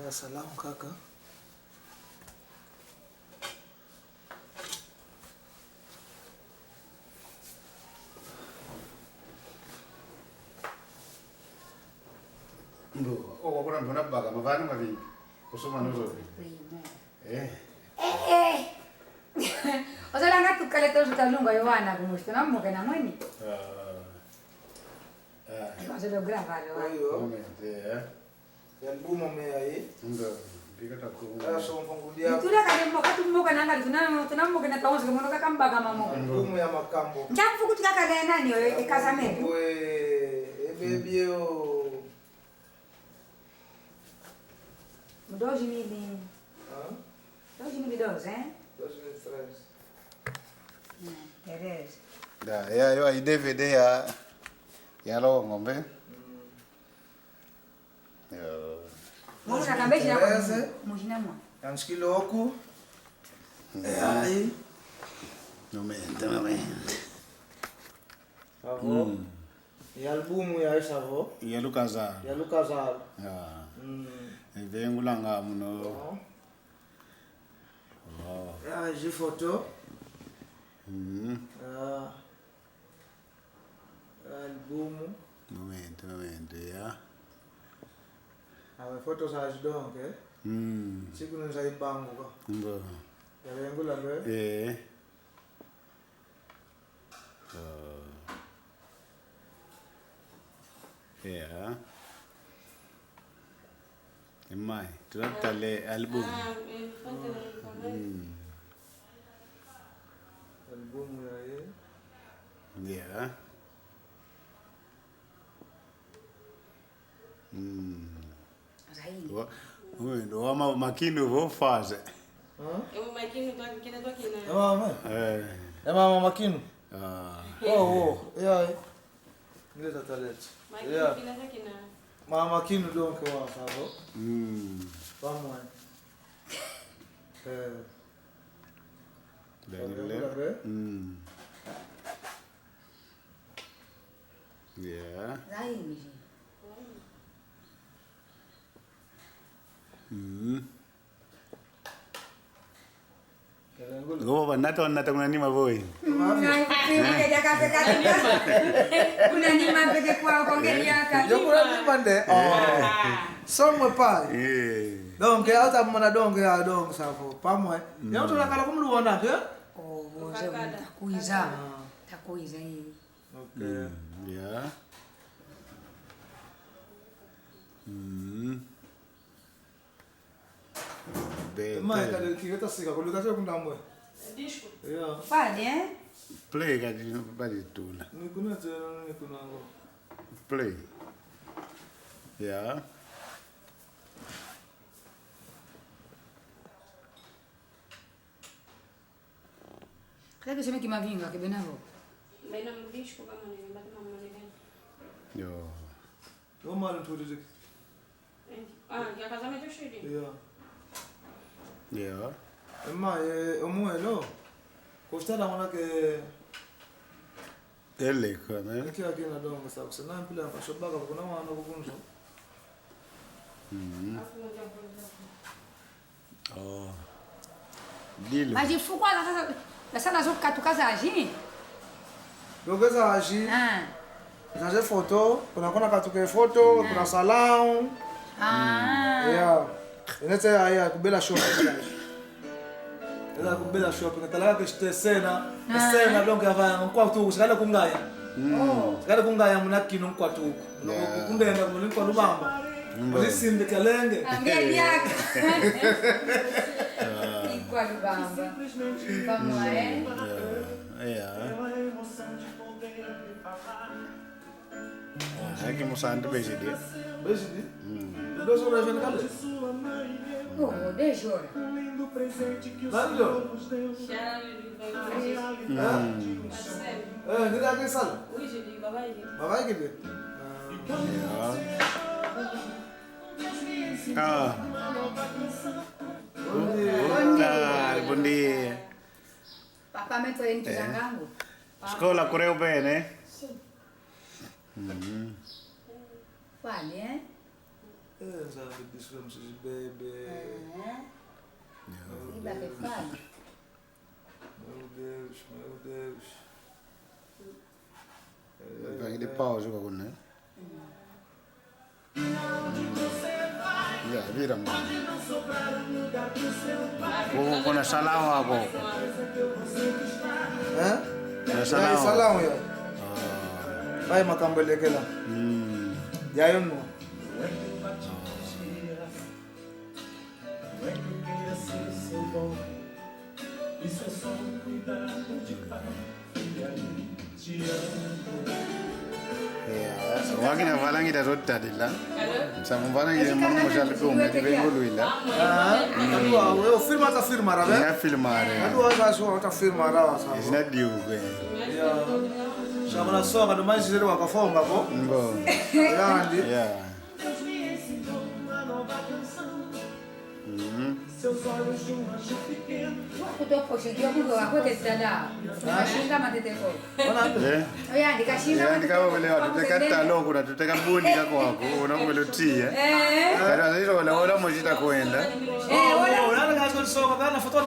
Salamu kaka. Ndo, wakuna mbona baga mavani mavingi. Kusoma nuzo. Osalanga tukale tozo talunga yowana kumushto na mmoke na mweni. Masolo gravare wa. Yalbumo mea hii. Ndo, bigata ko. So mfungulia. Tula kale mmoka tummoka nanga tunammoke na taonzo kemono kamba kama mmoka. Albumo ya makambo. Njafu kutika kale nani yo ikasameni. Baby yo. Doji mili. Doji mili doze, eh? 2003. Teresa. Da, yo ai DVD ya lo ngombe. Yo. Mwana kambeshi na mujina mwa. Yanshikilo huku. Ai. Numente. Avo. E albumu ya isavo. Ya Lucasar. Ya Lucasar. Vengo langa muno. Oh. Ya ji photo. Albumu. Momento, ya. Ave foto za jidonke. Siku nza ibangu ka. Mbo. Ya vengo la be. Yeah. Mai, tunattale album. Albumu ya ye. Yeah. Zaidi. Ndo wama makini vo faze. Makini kwa kile kwa kina. Mama. Mama makinu. Yeah. Ngeza talent. Makini kile kwa kina. Mama makinu donke wa savo. Pamwe. Daniele. Yeah. Zaidi. Gobo banata kuna nima boy. Kuna nima peke kwa kongelia ka. Yo kuna nima nde. Somwe pale. Donke hata mwana donke ya donke savo. Pamwe. Ya mtu nakala kumluona ke? Woze takuiza. Takuiza hii. Okay. Yeah. Mai kada kigeta sika kulikaje kundamwe. Disco. Yeah. Pale, eh? Play kadi bali tuna. Nikuna tena nikuna ngo. Play. Yeah. Kada kusema kimavinga kibenavo. Baina disco kama ni bado mama ni gani? Yo. Yo malu turizik. Ya kazama tu shidi. Yeah. Yeah. Emma omuelo. Kostala mwana ke Ele kana. nikia kina dongo sababu sana mpila kwa shobaga kuna mwana kukunzo. Oh. Dilo. Mas de fukwa na sala zo katukaza aji. Dogeza aji. Zaje foto, kuna katuke foto, kuna salamu. Yeah. Inete aya kubela shop. Ela kubela shop ngatala kishte sena donc ava nkwa tu usikale kungaya. Sikale kungaya munakino nkwa tu. Kungenda kumuli kwa lubamba. Lisinde kalenge. Angeli yaka. Kwa lubamba. Vamos Yeah. Aqui moçando beijo dia. Beijo dia. Dois horas vem cá. Oh, deixa ora. Nando. Nida ke sala. Hoje de babai. Babai ke dia. Bom dia. Papà metto dentro zangango. Scuola correu bene? Sì. Quali, eh? Senza discorso di bebe. Iba che fai? Meu Deus, meu Deus. Perché di pausa con me. Ya, vira mano. Kuna salamu hapo. Kuna salamu. Salamu ya. Vai makambelekela. Yayo no. Isso é só um cuidado de pai e aí te amo. Wakina valangi da rotta dilla. Samu valangi mano mojal ko me di bengoluila. Adua, eu firma ta firma ra, Ya filmare. Adua za so ta firma ra sa. Isna diu ke. Ya. Chama na soga do mais zero wakafonga ko. Ngo. Yandi. Ya. Seus olhos de um anjo pequeno. Kutoposhikia mungu wako tesala. Kashinga mateteko. Ona. Oya ndikashinga Ya ndikawa wale watu tekata longo na tuteka buni kako wako unakumelotia. Kana hizo wala moshita kwenda. wala Ona ga so soga kana foto